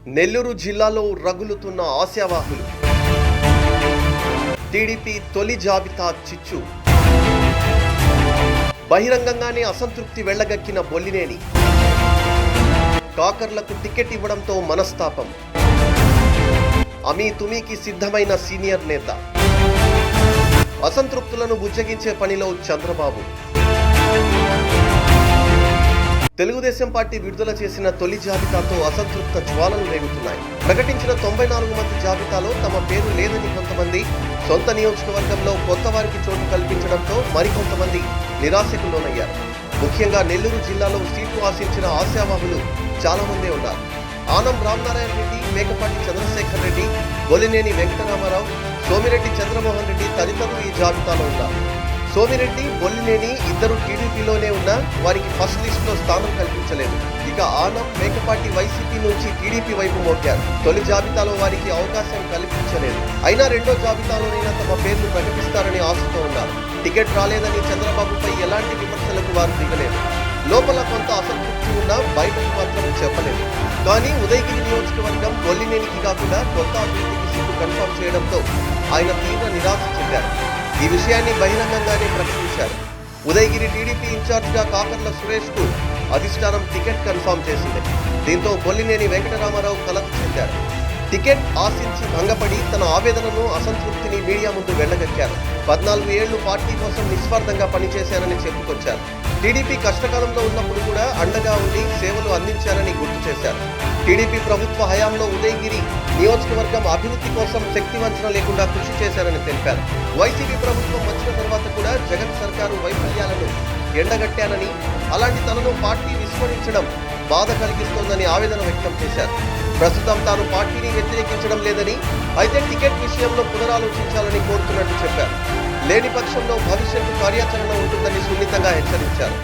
నెల్లూరు జిల్లాలో రగులుతున్న ఆశావాహులు. టీడీపీ తొలి జాబితా చిచ్చు. బహిరంగంగానే అసంతృప్తి వెళ్లగక్కిన బొల్లినేని. కాకర్లకు టికెట్ ఇవ్వడంతో మనస్తాపం. అమీతుమీకి సిద్ధమైన సీనియర్ నేత. అసంతృప్తులను బుజ్జగించే పనిలో చంద్రబాబు. తెలుగుదేశం పార్టీ విడుదల చేసిన తొలి జాబితాతో అసంతృప్త జ్వాలలు రేగుతున్నాయి. ప్రకటించిన 94 మంది జాబితాలో తమ పేరు లేదని కొంతమంది, సొంత నియోజకవర్గంలో కొత్త వారికి చోటు కల్పించడంతో మరికొంతమంది నిరాశకు లోనయ్యారు. ముఖ్యంగా నెల్లూరు జిల్లాలో సీట్లు ఆశించిన ఆశావాహులు చాలా మందే ఉన్నారు. ఆనం రామనారాయణ రెడ్డి, మేకపాటి చంద్రశేఖర్ రెడ్డి, బొలినేని వెంకటరామారావు, సోమిరెడ్డి చంద్రమోహన్ రెడ్డి తదితరులు ఈ జాబితాలో ఉన్నారు. సోమిరెడ్డి, బొల్లినేని ఇద్దరు టీడీపీలోనే ఉన్నా వారికి ఫస్ట్ లిస్ట్ లో స్థానం కల్పించలేదు. ఇక ఆనం, మేకపాటి వైసీపీ నుంచి టీడీపీ వైపు మోగారు. తొలి జాబితాలో వారికి అవకాశం కల్పించలేదు. అయినా రెండో జాబితాలోనైనా తమ పేర్లు ప్రకటిస్తారని ఆశతో ఉన్నారు. టికెట్ రాలేదని చంద్రబాబుపై ఎలాంటి విమర్శలకు వారు దిగలేదు. లోపల కొంత అసంతృప్తి ఉన్నా బయటకు మాత్రం చెప్పలేదు. కానీ ఉదయగిరి నియోజకవర్గం బొల్లినేనికి కాకుండా కొత్త అభ్యర్థికి సీటు కన్ఫర్మ్ చేయడంతో ఆయన తీవ్ర నిరాశ చెందారు. ఈ విషయాన్ని బహిరంగంగానే ప్రకటించారు. ఉదయగిరి టీడీపీ ఇన్ఛార్జిగా కాకర్ల సురేష్ కు అధిష్టానం టికెట్ కన్ఫర్మ్ చేసింది. దీంతో బొల్లినేని వెంకటరామారావు కలత చెందారు. టికెట్ ఆశించి భంగపడి తన ఆవేదనను, అసంతృప్తిని మీడియా ముందు వెళ్లగక్కారు. 14 ఏళ్లు పార్టీ కోసం నిస్వార్థంగా పనిచేశారని చెప్పుకొచ్చారు. టీడీపీ కష్టకాలంలో ఉన్నప్పుడు కూడా అండగా ఉండి సేవలు అందించారని గుర్తు చేశారు. టీడీపీ ప్రభుత్వ హయాంలో ఉదయగిరి నియోజకవర్గం అభివృద్ధి కోసం శక్తివంచన లేకుండా కృషి చేశారని తెలిపారు. వైసీపీ ప్రభుత్వం వచ్చిన తర్వాత కూడా జగన్ సర్కారు వైఫల్యాలను ఎండగట్టానని, అలాంటి తనను పార్టీ విస్మరించడం బాధ కలిగిస్తోందని ఆవేదన వ్యక్తం చేశారు. ప్రస్తుతం తాను పార్టీని వ్యతిరేకించడం లేదని, అయితే టికెట్ విషయంలో పునరాలోచించాలని కోరుతున్నట్టు చెప్పారు. లేని పక్షంలో భవిష్యత్తు కార్యాచరణ ఉంటుందని సున్నితంగా హెచ్చరించారు.